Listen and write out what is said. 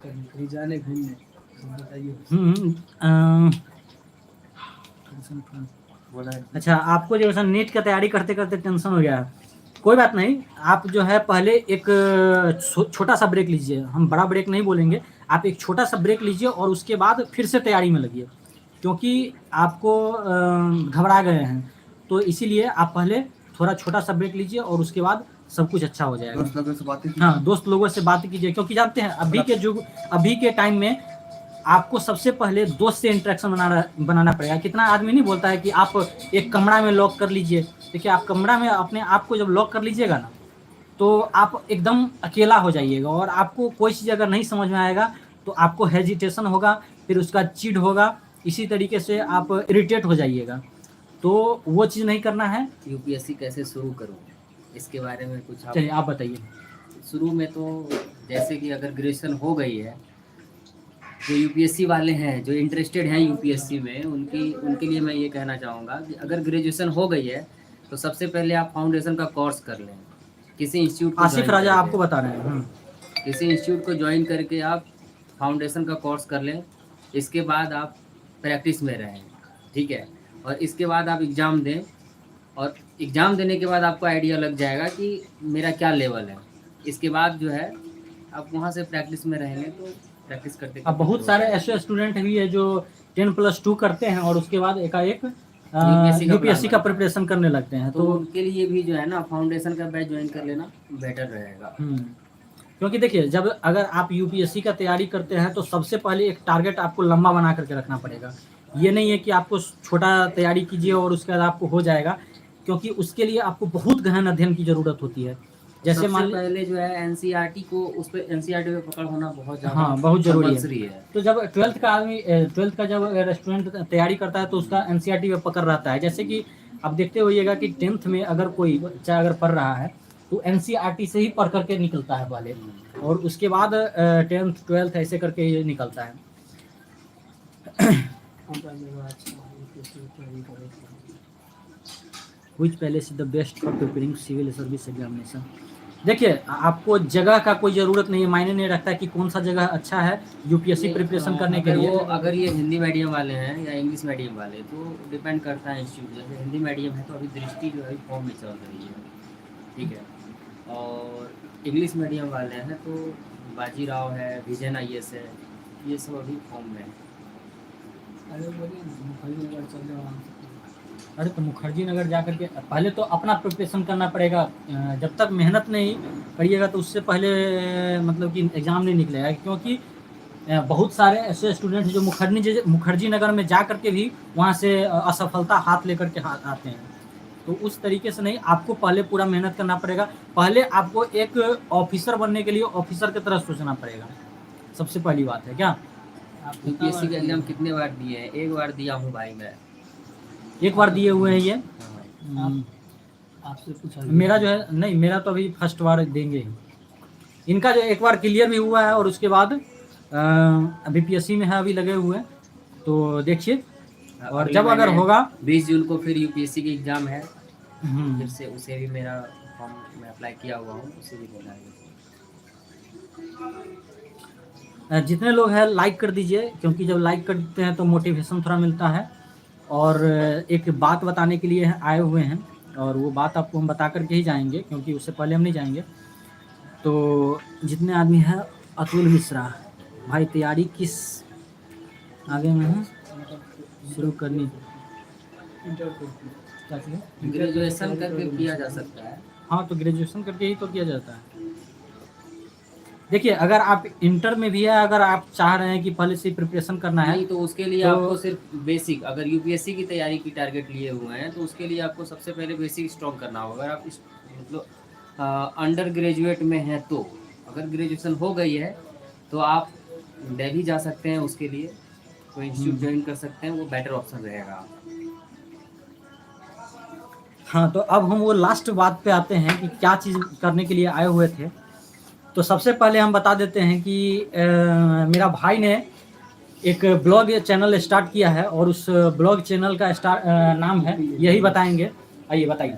कहीं जाने घूमने बताइए। अच्छा, आपको जो है नीट का तैयारी करते करते टेंशन हो गया है, कोई बात नहीं। आप जो है पहले एक छोटा सा ब्रेक लीजिए, हम बड़ा ब्रेक नहीं बोलेंगे, आप एक छोटा सा ब्रेक लीजिए और उसके बाद फिर से तैयारी में लगिए, क्योंकि आपको घबरा गए हैं। तो इसीलिए आप पहले थोड़ा छोटा सा ब्रेक लीजिए और उसके बाद सब कुछ अच्छा हो जाएगा। दोस्त लोगों से बातें कीजिए। हाँ, दोस्त लोगों से बात कीजिए, क्योंकि जानते हैं अभी के टाइम में आपको सबसे पहले दोस्त से इंटरेक्शन बनाना पड़ेगा। कितना आदमी नहीं बोलता है कि आप एक कमरा में लॉक कर लीजिए। देखिए, आप कमरा में अपने आप को जब लॉक कर लीजिएगा ना, तो आप एकदम अकेला हो जाइएगा और आपको कोई चीज़ अगर नहीं समझ में आएगा तो आपको हेजिटेशन होगा, फिर उसका चिढ़ होगा, इसी तरीके से आप इरिटेट हो जाइएगा। तो वो चीज़ नहीं करना है। यूपीएससी कैसे शुरू करूँ, इसके बारे में कुछ चलिए आप बताइए। शुरू में तो जैसे कि अगर ग्रेजुएशन हो गई है, जो यूपीएससी वाले हैं, जो इंटरेस्टेड हैं यूपीएससी में, उनके लिए मैं ये कहना चाहूँगा कि अगर ग्रेजुएशन हो गई है तो सबसे पहले आप फाउंडेशन का कोर्स कर लें, किसी इंस्टीट्यूट को। आसिफ राजा आपको बता रहे हैं। किसी इंस्टीट्यूट को ज्वाइन करके आप फाउंडेशन का कोर्स कर लें, इसके बाद आप प्रैक्टिस में रहें, ठीक है। और इसके बाद आप एग्ज़ाम दें, और एग्ज़ाम देने के बाद आपको आइडिया लग जाएगा कि मेरा क्या लेवल है। इसके बाद जो है आप वहाँ से प्रैक्टिस में रहेंगे तो प्रैक्टिस करते। अब बहुत सारे ऐसे स्टूडेंट भी है जो 10+2 करते हैं और उसके बाद एकाएक यूपीएससी का प्रिपरेशन करने लगते हैं। तो उनके लिए भी जो है ना फाउंडेशन का बैच ज्वाइन कर लेना बेटर रहेगा। क्योंकि देखिए, जब अगर आप यूपीएससी का तैयारी करते हैं तो सबसे पहले एक टारगेट आपको लंबा बना करके रखना पड़ेगा। ये नहीं है कि आपको छोटा तैयारी कीजिए और उसके बाद आपको हो जाएगा, क्योंकि उसके लिए आपको बहुत गहन अध्ययन की ज़रूरत होती है। जैसे सबसे पहले जो है एनसीईआरटी को, उस पे एनसीईआरटी पे पकड़ होना बहुत ज़्यादा, हाँ, बहुत जरूरी है। तो जब 12th का जब स्टूडेंट तैयारी करता है तो उसका एनसीईआरटी पे पकड़ रहता है। जैसे कि आप देखते होइएगा कि 10th में अगर कोई बच्चा अगर पढ़ रहा है तो एनसीईआरटी से ही पढ़ करके निकलता है पहले, और उसके बाद 10th 12th ऐसे करके ये निकलता है। Which palace is the best for preparing civil service examination? देखिए, आपको जगह का कोई ज़रूरत नहीं है, मायने नहीं रखता कि कौन सा जगह अच्छा है यूपीएससी प्रिपरेशन करने के लिए। अगर ये हिंदी मीडियम वाले हैं या इंग्लिश मीडियम वाले, तो डिपेंड करता है इंस्टीट्यूट। जैसे हिंदी मीडियम है तो अभी दृष्टि जो है फॉर्म में चल रही है, ठीक है। और इंग्लिश मीडियम वाले हैं तो बाजीराव है, विजन IAS है, ये सब अभी फॉर्म में है। अरे तो मुखर्जी नगर जा करके पहले तो अपना प्रिपरेशन करना पड़ेगा। जब तक मेहनत नहीं करिएगा तो उससे पहले मतलब कि एग्ज़ाम नहीं निकलेगा, क्योंकि बहुत सारे ऐसे स्टूडेंट जो मुखर्जी नगर में जा करके भी वहाँ से असफलता हाथ लेकर के आते हैं। तो उस तरीके से नहीं, आपको पहले पूरा मेहनत करना पड़ेगा। पहले आपको एक ऑफिसर बनने के लिए ऑफिसर की तरह सोचना पड़ेगा, सबसे पहली बात है। क्या यूपीएससी का एग्ज़ाम कितने बार दिए हैं? एक बार दिया हूँ भाई मैं। एक बार दिए हुए हैं ये। आपसे पूछा मेरा जो है नहीं, मेरा तो अभी फर्स्ट बार देंगे ही। इनका जो एक बार क्लियर भी हुआ है और उसके बाद अभी पीएससी में है, अभी लगे हुए हैं, तो देखिए। और जब अगर होगा 20 जून को फिर यूपीएससी की एग्ज़ाम है, फिर से उसे भी मेरा फॉर्म मैं अप्लाई किया हुआ हूँ, उसे भी देना है। जितने लोग हैं लाइक कर दीजिए, क्योंकि जब लाइक करते हैं तो मोटिवेशन थोड़ा मिलता है। और एक बात बताने के लिए आए हुए हैं, और वो बात आपको हम बता करके ही जाएंगे, क्योंकि उससे पहले हम नहीं जाएंगे। तो जितने आदमी हैं, अतुल मिश्रा भाई, तैयारी किस आगे में है शुरू करनी? ग्रेजुएशन करके किया जा सकता है। हाँ, तो ग्रेजुएशन करके ही तो किया जाता है। देखिए, अगर आप इंटर में भी है, अगर आप चाह रहे हैं कि पहले से प्रिपरेशन करना है, नहीं तो उसके लिए आपको सिर्फ बेसिक, अगर यूपीएससी की तैयारी की टारगेट लिए हुए हैं तो उसके लिए आपको सबसे पहले बेसिक स्ट्रॉन्ग करना होगा। अगर आप मतलब अंडर ग्रेजुएट में हैं, तो अगर ग्रेजुएशन हो गई है तो आप दिल्ली जा सकते हैं, उसके लिए कोई इंस्टीट्यूट ज्वाइन कर सकते हैं, वो बेटर ऑप्शन रहेगा। हाँ, तो अब हम वो लास्ट बात पे आते हैं कि क्या चीज़ करने के लिए आए हुए थे। तो सबसे पहले हम बता देते हैं कि मेरा भाई ने एक ब्लॉग चैनल स्टार्ट किया है, और उस ब्लॉग चैनल का नाम है, यही बताएंगे। आइए बताइए।